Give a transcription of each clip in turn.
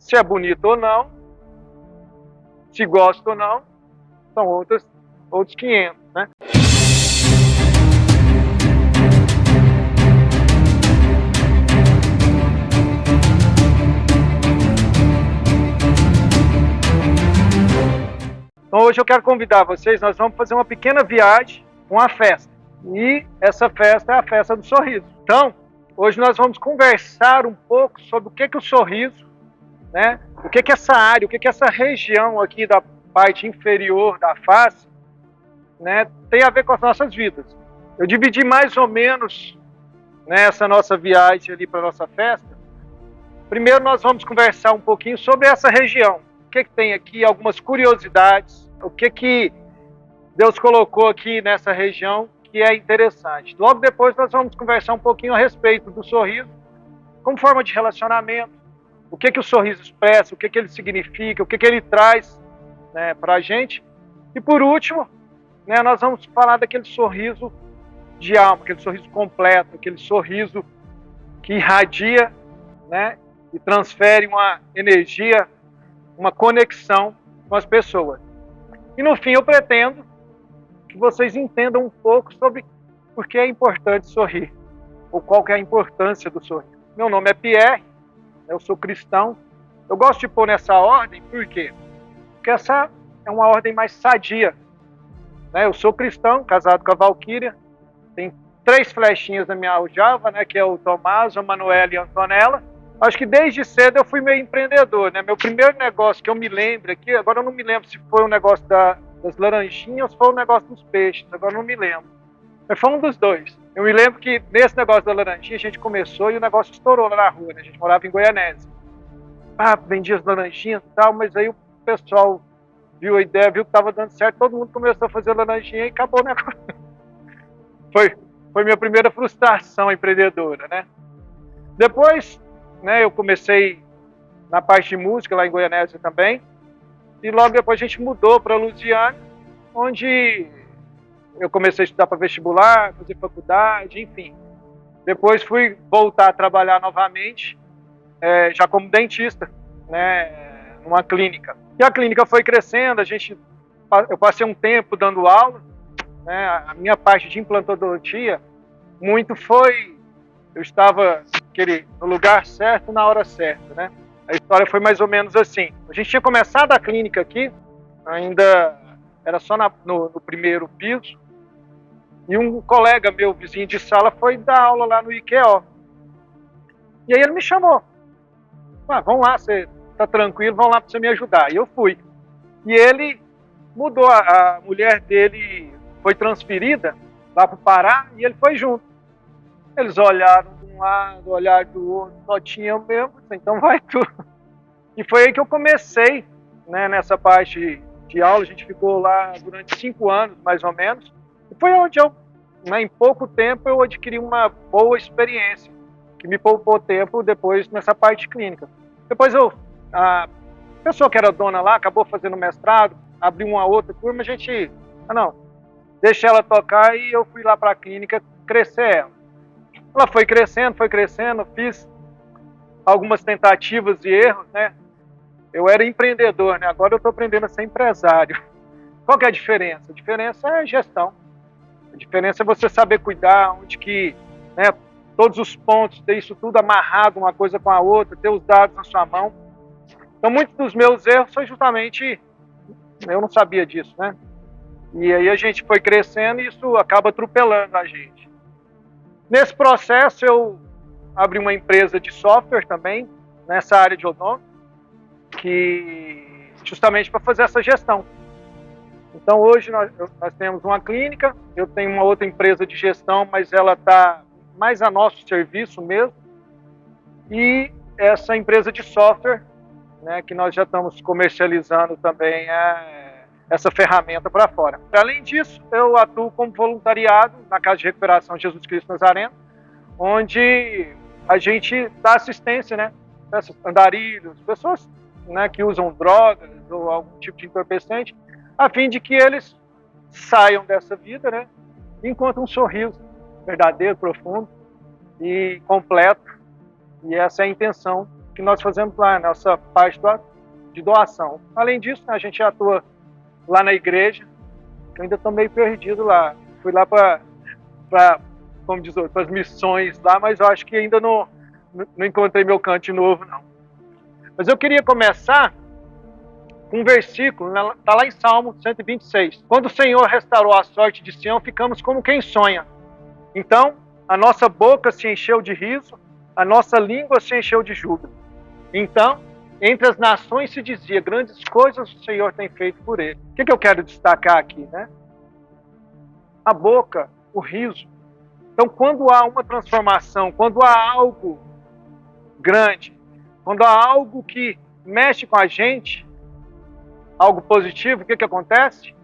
Se é bonito ou não, se gosta ou não, são outros 500, né? Então hoje eu quero convidar vocês, nós vamos fazer uma pequena viagem, uma festa. E essa festa é a festa do sorriso. Então, hoje nós vamos conversar um pouco sobre o que o sorriso, né? O que essa área, o que essa região aqui da parte inferior da face, né, tem a ver com as nossas vidas. Eu dividi mais ou menos nessa nossa viagem ali para a nossa festa. Primeiro nós vamos conversar um pouquinho sobre essa região. O que tem aqui, algumas curiosidades, o que Deus colocou aqui nessa região que é interessante. Logo depois nós vamos conversar um pouquinho a respeito do sorriso, como forma de relacionamento, o que o sorriso expressa, o que ele significa, o que ele traz, né, para a gente. E por último, né, nós vamos falar daquele sorriso de alma, aquele sorriso completo, aquele sorriso que irradia, né, e transfere uma energia, uma conexão com as pessoas. E no fim eu pretendo que vocês entendam um pouco sobre por que é importante sorrir, ou qual que é a importância do sorriso. Meu nome é Pierre, eu sou cristão. Eu gosto de pôr nessa ordem, por quê? Porque essa é uma ordem mais sadia. Eu sou cristão, casado com a Valquíria, tem 3 flechinhas na minha aljava, né, que é o Tomás, a Manuela e a Antonella. Acho que desde cedo eu fui meio empreendedor, né? Meu primeiro negócio que eu me lembro aqui, agora eu não me lembro se foi um negócio das laranjinhas ou se foi um negócio dos peixes, agora eu não me lembro. Mas foi um dos dois. Eu me lembro que nesse negócio da laranjinha a gente começou e o negócio estourou lá na rua, né? A gente morava em Goianésia. Vendia as laranjinhas e tal, mas aí o pessoal viu a ideia, viu que estava dando certo, todo mundo começou a fazer laranjinha e acabou o negócio. Foi minha primeira frustração empreendedora, né? Depois, né, eu comecei na parte de música lá em Goianésia também, e logo depois a gente mudou para Lusiânia, onde eu comecei a estudar para vestibular, fazer faculdade, enfim. Depois fui voltar a trabalhar novamente, já como dentista, né, numa clínica. E a clínica foi crescendo, eu passei um tempo dando aula, né, a minha parte de implantodontia, eu estava no lugar certo, na hora certa, né? A história foi mais ou menos assim. A gente tinha começado a clínica aqui, ainda era só no primeiro piso, e um colega meu, vizinho de sala, foi dar aula lá no IQO. E aí ele me chamou. Vamos lá, você tá tranquilo, vamos lá para você me ajudar. E eu fui. E ele mudou, a mulher dele foi transferida lá para o Pará e ele foi junto. Eles olharam de um lado, olharam do outro, só tinha eu mesmo, então vai tudo. E foi aí que eu comecei, né, nessa parte de aula. A gente ficou lá durante 5 anos, mais ou menos. E foi onde em pouco tempo, eu adquiri uma boa experiência, que me poupou tempo depois nessa parte clínica. Depois a pessoa que era dona lá acabou fazendo mestrado, abriu uma outra turma, a gente, deixa ela tocar, e eu fui lá para a clínica crescer ela. Ela foi crescendo, fiz algumas tentativas e erros, né? Eu era empreendedor, né? Agora eu estou aprendendo a ser empresário. Qual que é a diferença? A diferença é a gestão. A diferença é você saber cuidar, onde que, né, todos os pontos, ter isso tudo amarrado uma coisa com a outra, ter os dados na sua mão. Então, muitos dos meus erros foi justamente, eu não sabia disso, né? E aí a gente foi crescendo e isso acaba atropelando a gente. Nesse processo, eu abri uma empresa de software também, nessa área de odonto, que justamente para fazer essa gestão. Então, hoje nós temos uma clínica, eu tenho uma outra empresa de gestão, mas ela está mais a nosso serviço mesmo, e essa empresa de software, né, que nós já estamos comercializando também essa ferramenta para fora. Além disso, eu atuo como voluntariado na Casa de Recuperação Jesus Cristo Nazareno, onde a gente dá assistência, né, para andarilhos, pessoas, né, que usam drogas ou algum tipo de entorpecente, a fim de que eles saiam dessa vida, né, e encontrem um sorriso verdadeiro, profundo e completo. E essa é a intenção que nós fazemos lá, nossa parte de doação. Além disso, a gente atua lá na igreja, que eu ainda estou meio perdido lá. Fui lá para como diz, para as missões lá, mas eu acho que ainda não encontrei meu canto de novo, não. Mas eu queria começar com um versículo, está lá em Salmo 126. Quando o Senhor restaurou a sorte de Sião, ficamos como quem sonha. Então, a nossa boca se encheu de riso, a nossa língua se encheu de júbilo. Então, entre as nações se dizia, grandes coisas o Senhor tem feito por ele. O que eu quero destacar aqui, né? A boca, o riso. Então, quando há uma transformação, quando há algo grande, quando há algo que mexe com a gente, algo positivo, o que acontece?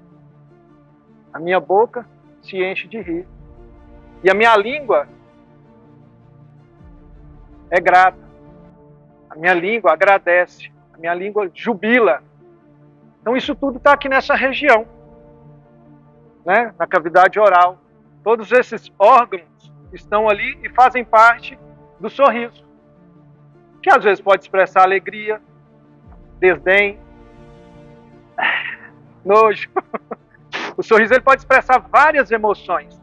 A minha boca se enche de rir. E a minha língua é grata. A minha língua agradece. A minha língua jubila. Então isso tudo está aqui nessa região, né? Na cavidade oral. Todos esses órgãos estão ali e fazem parte do sorriso. Que às vezes pode expressar alegria, desdém, nojo. O sorriso ele pode expressar várias emoções.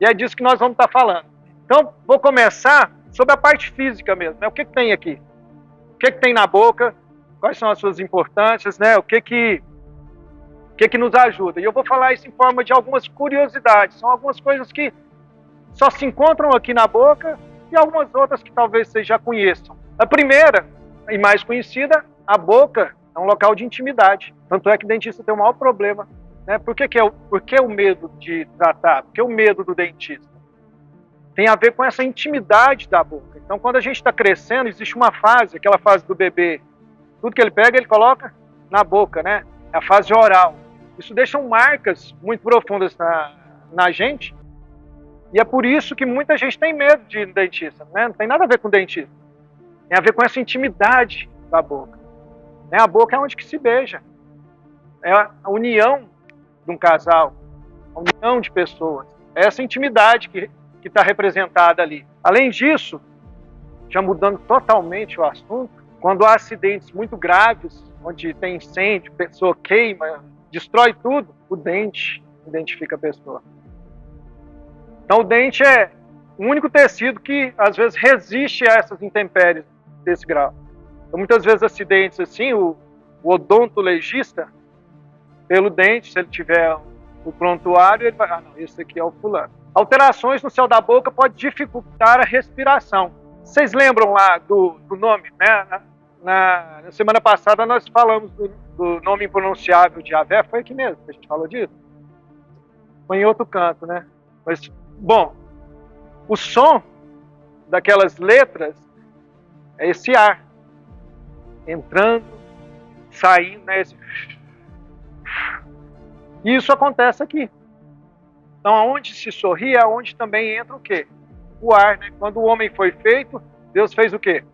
E é disso que nós vamos estar falando. Então, vou começar sobre a parte física mesmo, né? O que tem aqui? O que tem na boca? Quais são as suas importâncias, né? O que nos ajuda? E eu vou falar isso em forma de algumas curiosidades. São algumas coisas que só se encontram aqui na boca e algumas outras que talvez vocês já conheçam. A primeira e mais conhecida, a boca é um local de intimidade. Tanto é que o dentista tem o maior problema. Né? Por que o medo de tratar? Por que o medo do dentista? Tem a ver com essa intimidade da boca. Então, quando a gente está crescendo, existe uma fase, aquela fase do bebê. Tudo que ele pega, ele coloca na boca, né? É a fase oral. Isso deixa marcas muito profundas na gente. E é por isso que muita gente tem medo de ir no dentista. Né? Não tem nada a ver com o dentista. Tem a ver com essa intimidade da boca. Né? A boca é onde que se beija. É a união de um casal. A união de pessoas. É essa intimidade que está representada ali. Além disso, já mudando totalmente o assunto, quando há acidentes muito graves, onde tem incêndio, pessoa queima, destrói tudo, o dente identifica a pessoa. Então o dente é o único tecido que às vezes resiste a essas intempéries desse grau. Então muitas vezes acidentes assim, o odontologista, pelo dente, se ele tiver o prontuário, ele vai, não, esse aqui é o fulano. Alterações no céu da boca pode dificultar a respiração. Vocês lembram lá do nome, né? Na semana passada nós falamos do nome impronunciável de Javé, foi aqui mesmo que a gente falou disso? Foi em outro canto, né? Mas, bom, o som daquelas letras é esse ar entrando, saindo, né? E isso acontece aqui. Então, aonde se sorri é onde também entra o quê? O ar, né? Quando o homem foi feito, Deus fez o quê?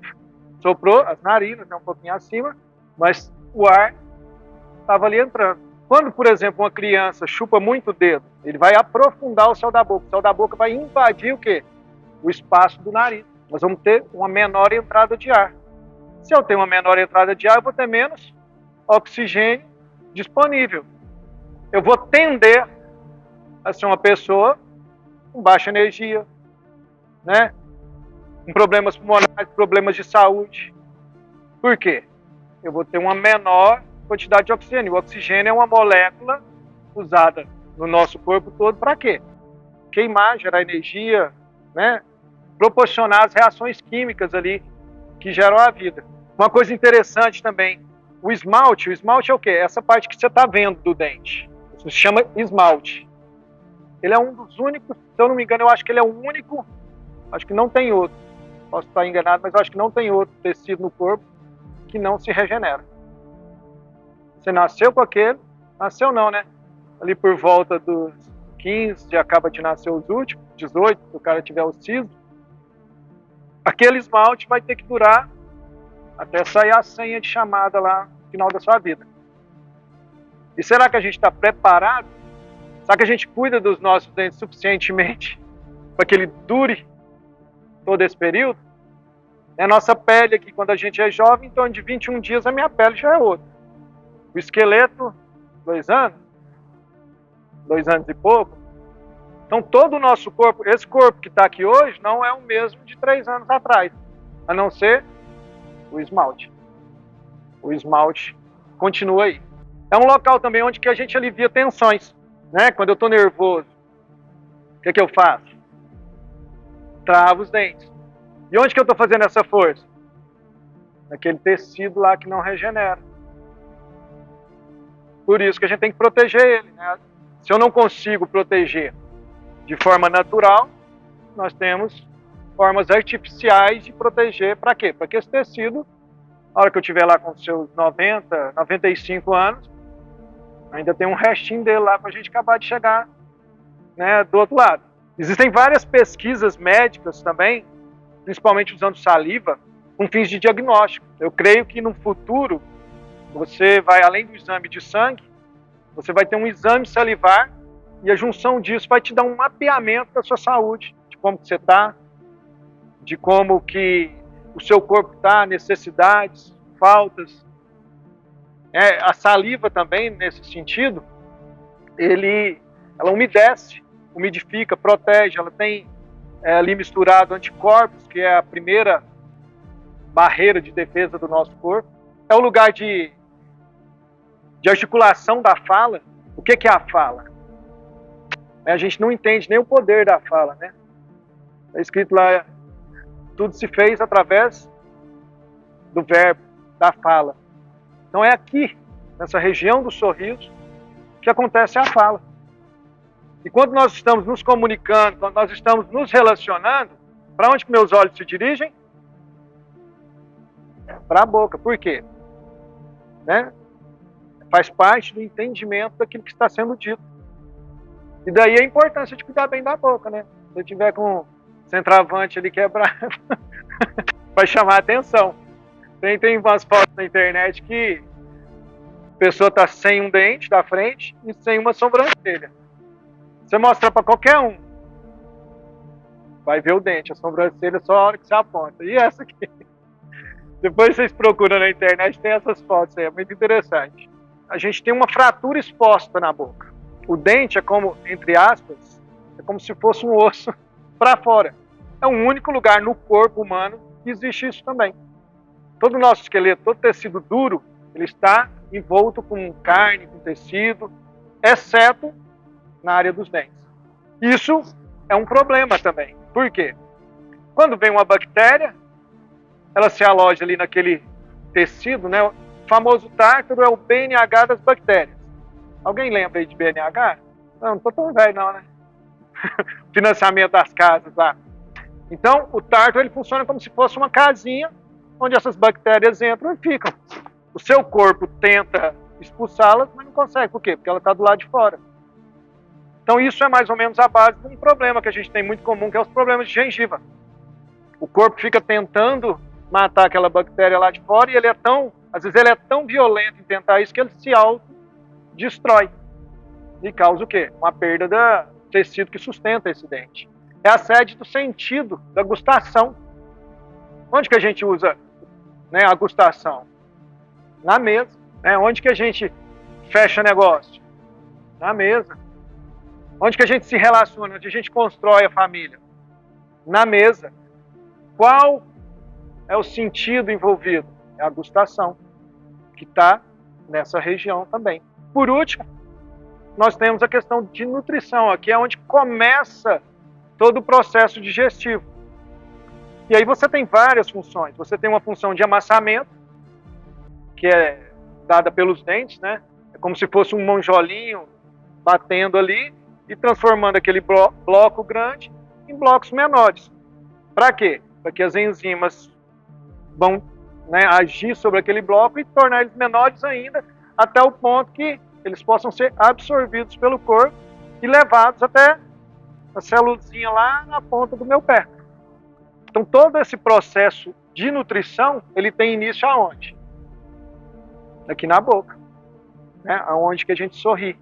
Soprou as narinas, né, um pouquinho acima, mas o ar estava ali entrando. Quando, por exemplo, uma criança chupa muito o dedo, ele vai aprofundar o céu da boca. O céu da boca vai invadir o quê? O espaço do nariz. Nós vamos ter uma menor entrada de ar. Se eu tenho uma menor entrada de ar, eu vou ter menos oxigênio disponível. Eu vou tender a ser uma pessoa com baixa energia, né? Com problemas pulmonares, problemas de saúde. Por quê? Eu vou ter uma menor quantidade de oxigênio. O oxigênio é uma molécula usada no nosso corpo todo para quê? Queimar, gerar energia, né? Proporcionar as reações químicas ali que geram a vida. Uma coisa interessante também, o esmalte é o quê? Essa parte que você está vendo do dente. Isso se chama esmalte. Ele é um dos únicos, se eu não me engano, eu acho que ele é o único, acho que não tem outro, posso estar enganado, mas eu acho que não tem outro tecido no corpo que não se regenera. Você nasceu com aquele, nasceu não, né? Ali por volta dos 15, acaba de nascer os últimos, 18, se o cara tiver o siso, aquele esmalte vai ter que durar até sair a senha de chamada lá no final da sua vida. E será que a gente está preparado? Será que a gente cuida dos nossos dentes suficientemente para que ele dure todo esse período? A nossa pele aqui, quando a gente é jovem, em torno de 21 dias, a minha pele já é outra. O esqueleto, 2 anos, 2 anos e pouco. Então, todo o nosso corpo, esse corpo que está aqui hoje, não é o mesmo de 3 anos atrás, a não ser o esmalte. O esmalte continua aí. É um local também onde que a gente alivia tensões, né? Quando eu estou nervoso, o que eu faço? Travo os dentes. E onde que eu estou fazendo essa força? Naquele tecido lá que não regenera. Por isso que a gente tem que proteger ele, né? Se eu não consigo proteger de forma natural, nós temos formas artificiais de proteger. Para quê? Para que esse tecido, na hora que eu estiver lá com seus 90, 95 anos, ainda tem um restinho dele lá para a gente acabar de chegar, né, do outro lado. Existem várias pesquisas médicas também, principalmente usando saliva, com fins de diagnóstico. Eu creio que no futuro, você vai, além do exame de sangue, você vai ter um exame salivar e a junção disso vai te dar um mapeamento da sua saúde, de como você está, de como que o seu corpo está, necessidades, faltas. A saliva também, nesse sentido, ela umedece, umidifica, protege, ela tem ali misturado anticorpos, que é a primeira barreira de defesa do nosso corpo. É o lugar de articulação da fala. O que é a fala? A gente não entende nem o poder da fala, né? Está escrito lá, tudo se fez através do verbo, da fala. Então é aqui, nessa região do sorriso, que acontece a fala. E quando nós estamos nos comunicando, quando nós estamos nos relacionando, para onde que meus olhos se dirigem? Para a boca. Por quê? Né? Faz parte do entendimento daquilo que está sendo dito. E daí a importância de cuidar bem da boca, né? Se eu tiver com o centroavante ali quebrado, vai chamar a atenção. Tem umas fotos na internet que a pessoa está sem um dente da frente e sem uma sobrancelha. Você mostrar para qualquer um, vai ver o dente, a sobrancelha só a hora que você aponta. E essa aqui? Depois vocês procuram na internet, tem essas fotos aí, é muito interessante. A gente tem uma fratura exposta na boca. O dente é como, entre aspas, é como se fosse um osso para fora. É um único lugar no corpo humano que existe isso também. Todo o nosso esqueleto, todo tecido duro, ele está envolto com carne, com tecido, exceto na área dos dentes. Isso é um problema também. Por quê? Quando vem uma bactéria, ela se aloja ali naquele tecido, né? O famoso tártaro é o BNH das bactérias. Alguém lembra aí de BNH? Não tô tão velho não, né? Financiamento das casas lá. Então, o tártaro ele funciona como se fosse uma casinha onde essas bactérias entram e ficam. O seu corpo tenta expulsá-las, mas não consegue. Por quê? Porque ela está do lado de fora. Então, isso é mais ou menos a base de um problema que a gente tem muito comum, que é os problemas de gengiva. O corpo fica tentando matar aquela bactéria lá de fora e ele é tão, às vezes ele é tão violento em tentar isso que ele se autodestrói. E causa o quê? Uma perda do tecido que sustenta esse dente. É a sede do sentido, da gustação. Onde que a gente usa, né, a gustação? Na mesa. Né? Onde que a gente fecha negócio? Na mesa. Onde que a gente se relaciona? Onde a gente constrói a família? Na mesa. Qual é o sentido envolvido? É a gustação, que está nessa região também. Por último, nós temos a questão de nutrição, aqui é onde começa todo o processo digestivo. E aí você tem várias funções. Você tem uma função de amassamento, que é dada pelos dentes, né? É como se fosse um monjolinho batendo ali e transformando aquele bloco grande em blocos menores. Para quê? Para que as enzimas vão, né, agir sobre aquele bloco e tornar eles menores ainda, até o ponto que eles possam ser absorvidos pelo corpo e levados até a células lá na ponta do meu pé. Então, todo esse processo de nutrição, ele tem início aonde? Aqui na boca, né? Aonde que a gente sorri,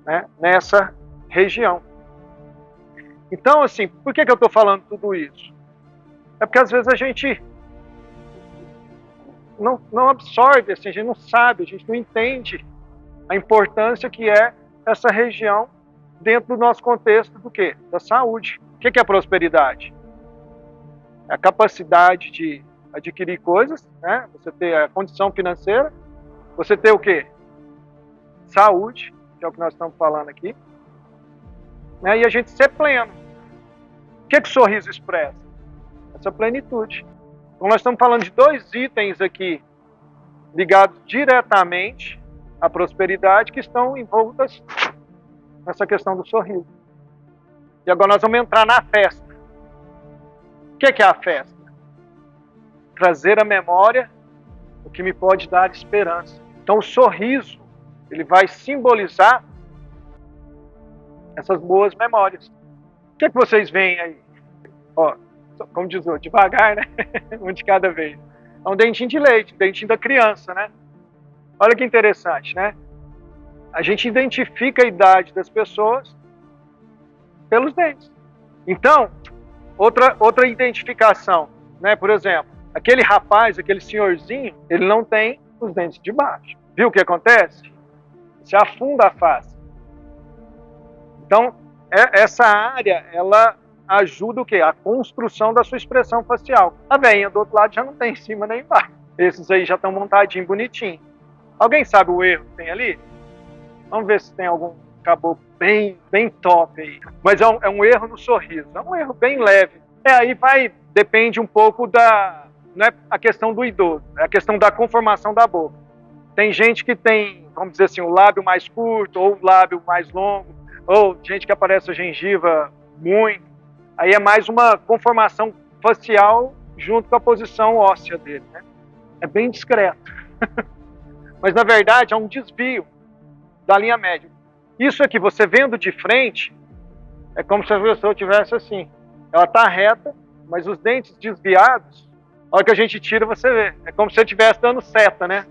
né? Nessa região. Então, assim, por que eu estou falando tudo isso? É porque às vezes a gente não absorve, assim, a gente não sabe, a gente não entende a importância que é essa região dentro do nosso contexto do quê? Da saúde. O que é a prosperidade? É a capacidade de adquirir coisas, né? Você ter a condição financeira, você ter o quê? Saúde, que é o que nós estamos falando aqui, né? E a gente ser pleno. O que o sorriso expressa? Essa plenitude. Então nós estamos falando de 2 itens aqui ligados diretamente à prosperidade que estão envoltas nessa questão do sorriso. E agora nós vamos entrar na festa. O que é a festa? Trazer à memória o que me pode dar esperança. Então o sorriso, ele vai simbolizar essas boas memórias. O que vocês veem aí? Ó, como diz o devagar, né? Um de cada vez. É um dentinho de leite, um dentinho da criança, né? Olha que interessante, né? A gente identifica a idade das pessoas pelos dentes. Então, outra identificação, né? Por exemplo, aquele rapaz, aquele senhorzinho, ele não tem os dentes de baixo. Viu o que acontece? Se afunda a face. Então, essa área, ela ajuda o quê? A construção da sua expressão facial. A veinha do outro lado já não tem em cima nem embaixo. Esses aí já estão montadinhos, bonitinhos. Alguém sabe o erro que tem ali? Vamos ver se tem algum caboclo bem top aí. Mas é um erro no sorriso. É um erro bem leve. Aí depende um pouco não é a questão do idoso, é a questão da conformação da boca. Tem gente que tem, vamos dizer assim, o lábio mais curto, ou o lábio mais longo, ou gente que aparece a gengiva muito. Aí é mais uma conformação facial junto com a posição óssea dele, né? É bem discreto. Mas, na verdade, é um desvio da linha média. Isso aqui, você vendo de frente, é como se a pessoa estivesse assim. Ela está reta, mas os dentes desviados, a hora que a gente tira, você vê. É como se você estivesse dando seta, né?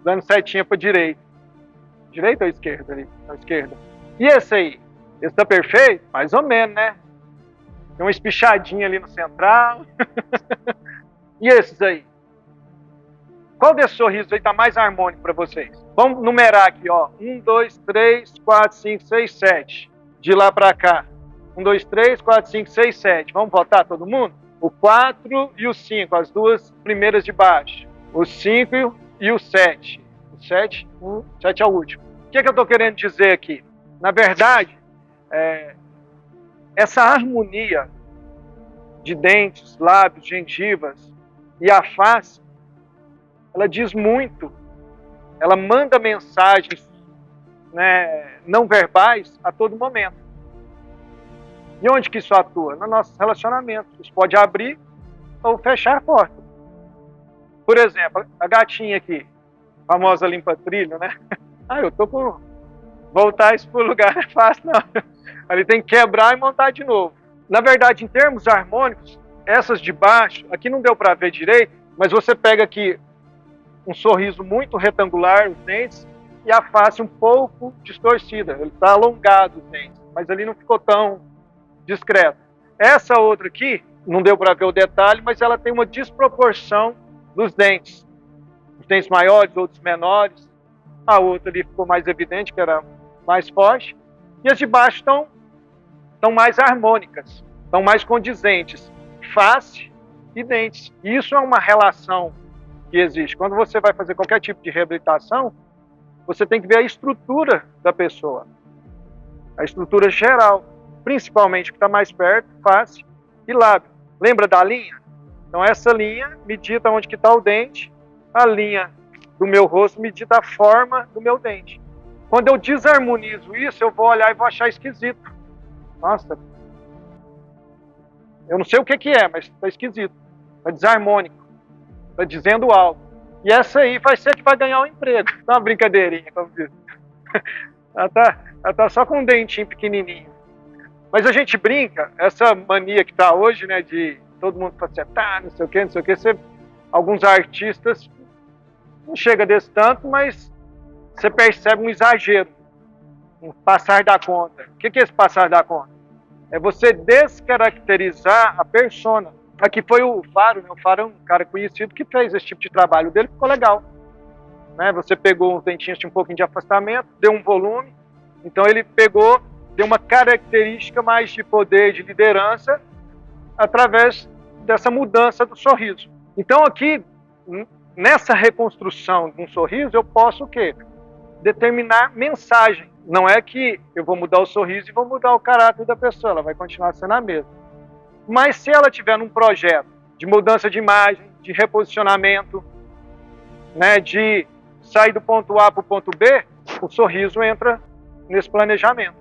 Dando setinha para direita. Direita ou esquerda ali? Na esquerda. E esse aí? Esse está perfeito? Mais ou menos, né? Tem uma espichadinha ali no central. E esses aí? Qual desse sorriso aí está mais harmônico para vocês? Vamos numerar aqui, ó. 1, 2, 3, 4, 5, 6, 7. De lá para cá. 1, 2, 3, 4, 5, 6, 7. Vamos votar todo mundo? O 4 e o 5, as duas primeiras de baixo. O 5 e o 7. O 7 é o último. O que eu estou querendo dizer aqui? Na verdade, essa harmonia de dentes, lábios, gengivas e a face, ela diz muito, ela manda mensagens, né, não verbais a todo momento. E onde que isso atua? Nos nossos relacionamentos. Isso pode abrir ou fechar a porta. Por exemplo, a gatinha aqui, a famosa limpa-trilho, né? Eu tô com... Voltar isso pro lugar não é fácil, não. Ali tem que quebrar e montar de novo. Na verdade, em termos harmônicos, essas de baixo, aqui não deu para ver direito, mas você pega aqui um sorriso muito retangular, os dentes, e a face um pouco distorcida. Ele está alongado os dentes, mas ali não ficou tão discreto. Essa outra aqui, não deu para ver o detalhe, mas ela tem uma desproporção dos dentes. Os dentes maiores, outros menores. A outra ali ficou mais evidente, que era mais forte. E as de baixo estão mais harmônicas, estão mais condizentes. Face e dentes. E isso é uma relação que existe. Quando você vai fazer qualquer tipo de reabilitação, você tem que ver a estrutura da pessoa. A estrutura geral. Principalmente o que está mais perto, face e lábio. Lembra da linha? Então essa linha me dita onde que está o dente. A linha do meu rosto me dita a forma do meu dente. Quando eu desarmonizo isso, eu vou olhar e vou achar esquisito. Nossa, eu não sei o que é, mas está esquisito. Está desarmônico. Está dizendo algo. E essa aí vai ser que vai ganhar um emprego. Tá uma brincadeirinha, como diz. Ela tá só com um dentinho pequenininho. Mas a gente brinca, essa mania que está hoje, né, de todo mundo facetar, não sei o que, alguns artistas, não chega desse tanto, mas você percebe um exagero, um passar da conta. O que é esse passar da conta? É você descaracterizar a persona. Aqui foi o Faro, né? O Faro é um cara conhecido que fez esse tipo de trabalho dele, ficou legal. Né? Você pegou uns dentinhos, tinha um pouquinho de afastamento, deu um volume, então ele pegou, deu uma característica mais de poder, de liderança, através dessa mudança do sorriso. Então aqui, nessa reconstrução de um sorriso, eu posso o quê? Determinar mensagem. Não é que eu vou mudar o sorriso e vou mudar o caráter da pessoa, ela vai continuar sendo a mesma. Mas se ela tiver num projeto de mudança de imagem, de reposicionamento, né, de sair do ponto A para o ponto B, o sorriso entra nesse planejamento.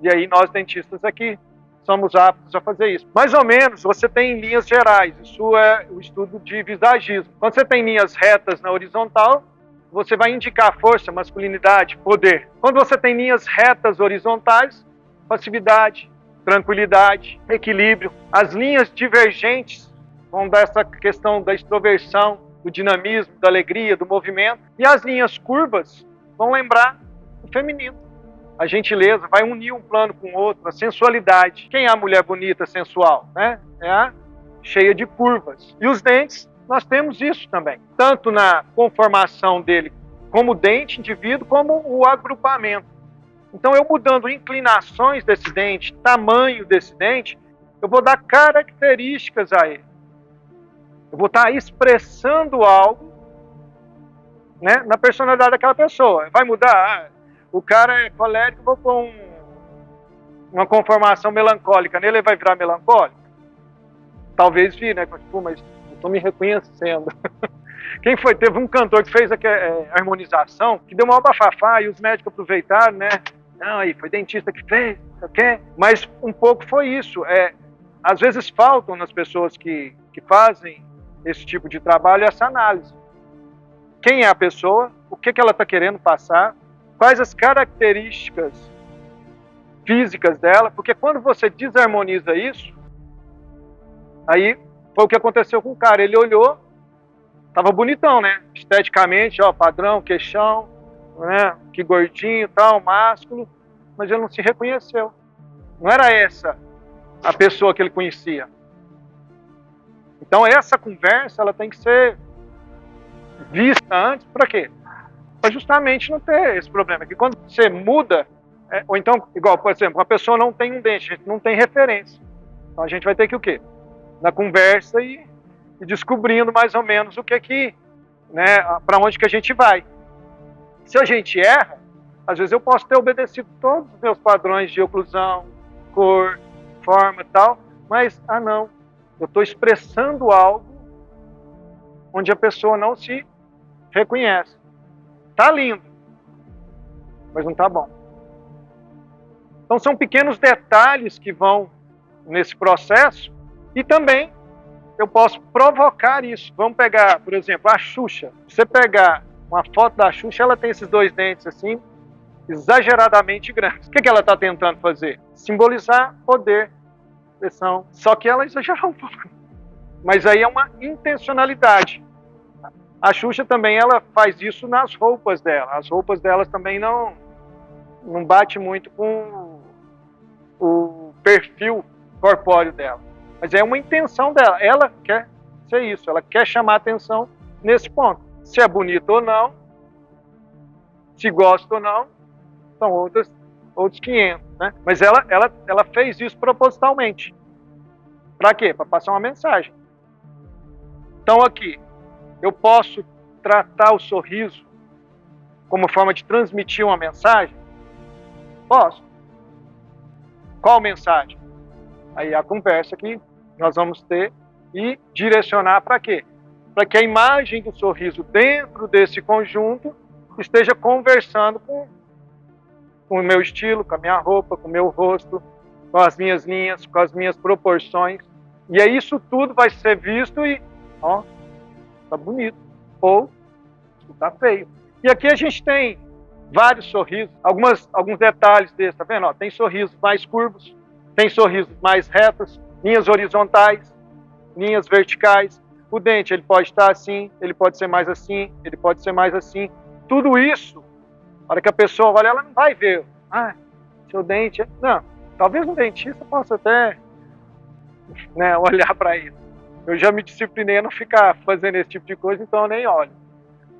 E aí nós dentistas aqui somos aptos a fazer isso. Mais ou menos, você tem linhas gerais, isso é o estudo de visagismo. Quando você tem linhas retas na horizontal, você vai indicar força, masculinidade, poder. Quando você tem linhas retas horizontais, passividade, tranquilidade, equilíbrio. As linhas divergentes vão dar essa questão da extroversão, do dinamismo, da alegria, do movimento. E as linhas curvas vão lembrar o feminino. A gentileza vai unir um plano com o outro, a sensualidade. Quem é a mulher bonita, sensual? Né? É a cheia de curvas. E os dentes, nós temos isso também. Tanto na conformação dele como dente, indivíduo, como o agrupamento. Então, eu mudando inclinações desse dente, tamanho desse dente, eu vou dar características a ele. Eu vou estar expressando algo, né, na personalidade daquela pessoa. Vai mudar? O cara é colérico, vou pôr uma conformação melancólica nele, ele vai virar melancólico? Talvez vire, né? Pô, mas não estou me reconhecendo. Quem foi? Teve um cantor que fez a harmonização, que deu uma bafafá e os médicos aproveitaram, né? Não, aí foi dentista que fez, ok? Mas um pouco foi isso. Às vezes faltam nas pessoas que fazem esse tipo de trabalho essa análise. Quem é a pessoa? O que ela está querendo passar? Quais as características físicas dela? Porque quando você desarmoniza isso, aí foi o que aconteceu com o cara. Ele olhou, tava bonitão, né? Esteticamente, ó, padrão, queixão, né? Que gordinho, tal, másculo, mas ele não se reconheceu. Não era essa a pessoa que ele conhecia. Então essa conversa, ela tem que ser vista antes, para quê? Para justamente não ter esse problema. Que quando você muda, ou então, igual, por exemplo, uma pessoa não tem um dente, a gente não tem referência. Então a gente vai ter que o quê? Na conversa e descobrindo mais ou menos o que né, para onde que a gente vai. Se a gente erra, às vezes eu posso ter obedecido todos os meus padrões de oclusão, cor, forma e tal, mas, não, eu estou expressando algo onde a pessoa não se reconhece. Tá lindo, mas não tá bom. Então são pequenos detalhes que vão nesse processo e também eu posso provocar isso. Vamos pegar, por exemplo, a Xuxa. Se você pegar uma foto da Xuxa, ela tem esses dois dentes assim, exageradamente grandes. O que ela está tentando fazer? Simbolizar poder, pressão. Só que ela exagerou um pouco. Mas aí é uma intencionalidade. A Xuxa também ela faz isso nas roupas dela. As roupas delas também não bate muito com o perfil corpóreo dela. Mas é uma intenção dela. Ela quer ser isso. Ela quer chamar atenção nesse ponto. Se é bonito ou não, se gosta ou não, são outros 500, né? Mas ela fez isso propositalmente. Para quê? Para passar uma mensagem. Então aqui, eu posso tratar o sorriso como forma de transmitir uma mensagem? Posso. Qual mensagem? Aí a conversa que nós vamos ter e direcionar para quê? Para que a imagem do sorriso dentro desse conjunto esteja conversando com o meu estilo, com a minha roupa, com o meu rosto, com as minhas linhas, com as minhas proporções. E aí isso tudo vai ser visto e, ó, tá bonito. Ou, tá feio. E aqui a gente tem vários sorrisos, alguns detalhes desses, tá vendo? Ó, tem sorrisos mais curvos, tem sorrisos mais retos, linhas horizontais, linhas verticais. O dente, ele pode estar assim, ele pode ser mais assim, ele pode ser mais assim. Tudo isso, na hora que a pessoa olha, ela não vai ver. Ah, seu dente... Não, Talvez um dentista possa até, né, olhar para isso. Eu já me disciplinei a não ficar fazendo esse tipo de coisa, então eu nem olho.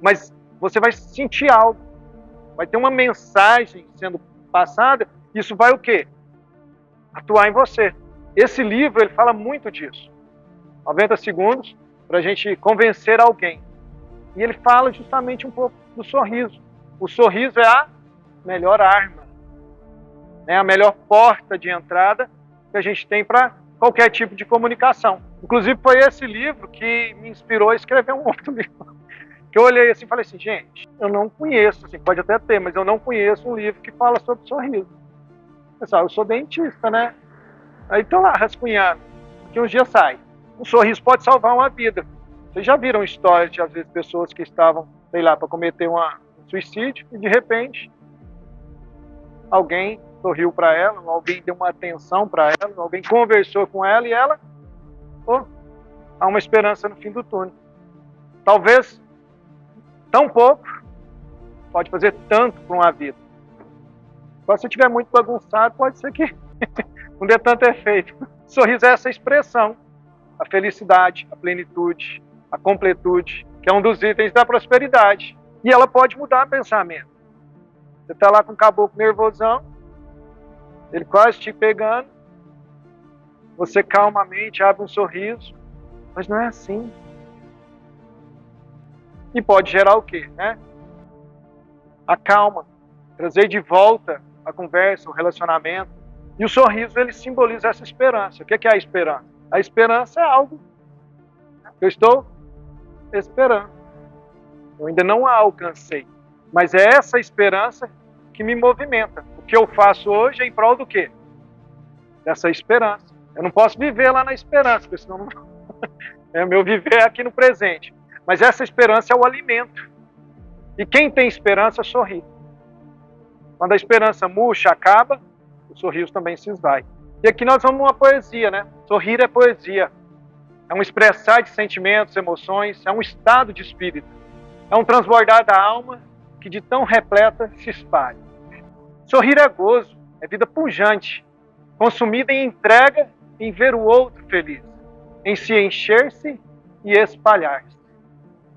Mas você vai sentir algo, vai ter uma mensagem sendo passada, isso vai o quê? Atuar em você. Esse livro, ele fala muito disso. 90 segundos para a gente convencer alguém. E ele fala justamente um pouco do sorriso. O sorriso é a melhor arma, é a melhor porta de entrada que a gente tem para qualquer tipo de comunicação. Inclusive, foi esse livro que me inspirou a escrever um outro livro. Que eu olhei assim e falei assim, gente, eu não conheço, assim, pode até ter, mas eu não conheço um livro que fala sobre sorriso. Pessoal, eu sou dentista, né? Aí tô lá rascunhando, que um dia sai. Um sorriso pode salvar uma vida. Vocês já viram histórias de, às vezes, pessoas que estavam, sei lá, para cometer um suicídio e, de repente, alguém sorriu para ela, alguém deu uma atenção para ela, alguém conversou com ela e ela, há uma esperança no fim do túnel. Talvez, tão pouco, pode fazer tanto para uma vida. Agora, se estiver muito bagunçado, pode ser que não dê tanto efeito. Sorriso é essa expressão, a felicidade, a plenitude, a completude, que é um dos itens da prosperidade. E ela pode mudar o pensamento. Você está lá com o caboclo nervosão, ele quase te pegando, você calmamente abre um sorriso, mas não é assim. E pode gerar o quê, né? A calma, trazer de volta a conversa, o relacionamento. E o sorriso, ele simboliza essa esperança. O que é a esperança? A esperança é algo que eu estou esperando. Eu ainda não a alcancei. Mas é essa esperança que me movimenta. O que eu faço hoje é em prol do quê? Dessa esperança. Eu não posso viver lá na esperança, porque senão o meu viver é aqui no presente. Mas essa esperança é o alimento. E quem tem esperança sorri. Quando a esperança murcha, acaba, o sorriso também se esvai. E aqui nós vamos numa poesia, né? Sorrir é poesia. É um expressar de sentimentos, emoções, é um estado de espírito. É um transbordar da alma que de tão repleta se espalha. Sorrir é gozo, é vida pujante, consumida em entrega em ver o outro feliz, em se encher-se e espalhar-se.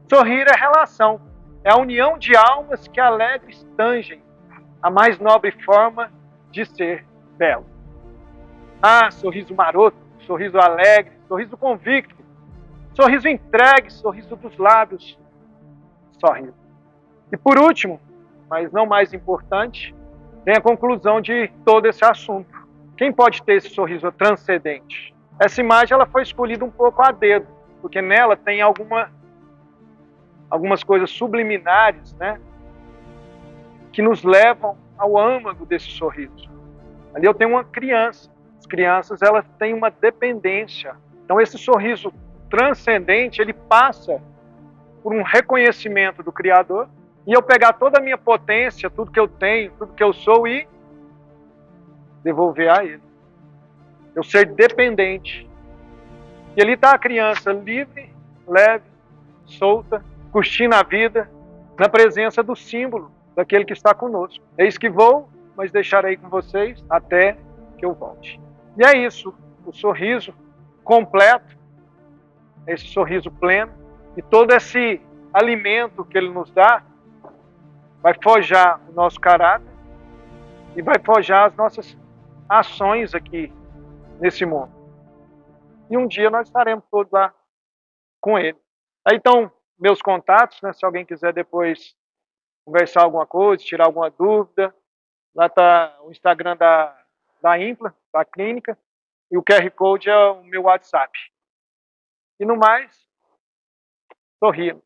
Sorrir é relação, é a união de almas que alegres tangem a mais nobre forma de ser belo. Ah, sorriso maroto, sorriso alegre, sorriso convicto, sorriso entregue, sorriso dos lábios, sorriso. E por último, mas não mais importante, vem a conclusão de todo esse assunto. Quem pode ter esse sorriso transcendente? Essa imagem ela foi escolhida um pouco a dedo, porque nela tem algumas coisas subliminares, né, que nos levam ao âmago desse sorriso. Ali eu tenho uma criança. As crianças elas têm uma dependência. Então esse sorriso transcendente, ele passa por um reconhecimento do Criador e eu pegar toda a minha potência, tudo que eu tenho, tudo que eu sou e devolver a Ele. Eu ser dependente. E ali está a criança livre, leve, solta, curtindo a vida, na presença do símbolo daquele que está conosco. Eis que vou, mas deixarei com vocês até que eu volte. E é isso, o sorriso completo, esse sorriso pleno, e todo esse alimento que ele nos dá, vai forjar o nosso caráter e vai forjar as nossas ações aqui nesse mundo. E um dia nós estaremos todos lá com ele. Aí então, meus contatos, né, se alguém quiser depois conversar alguma coisa, tirar alguma dúvida, lá está o Instagram da Impla, da clínica, e o QR Code é o meu WhatsApp. E no mais, sorrindo.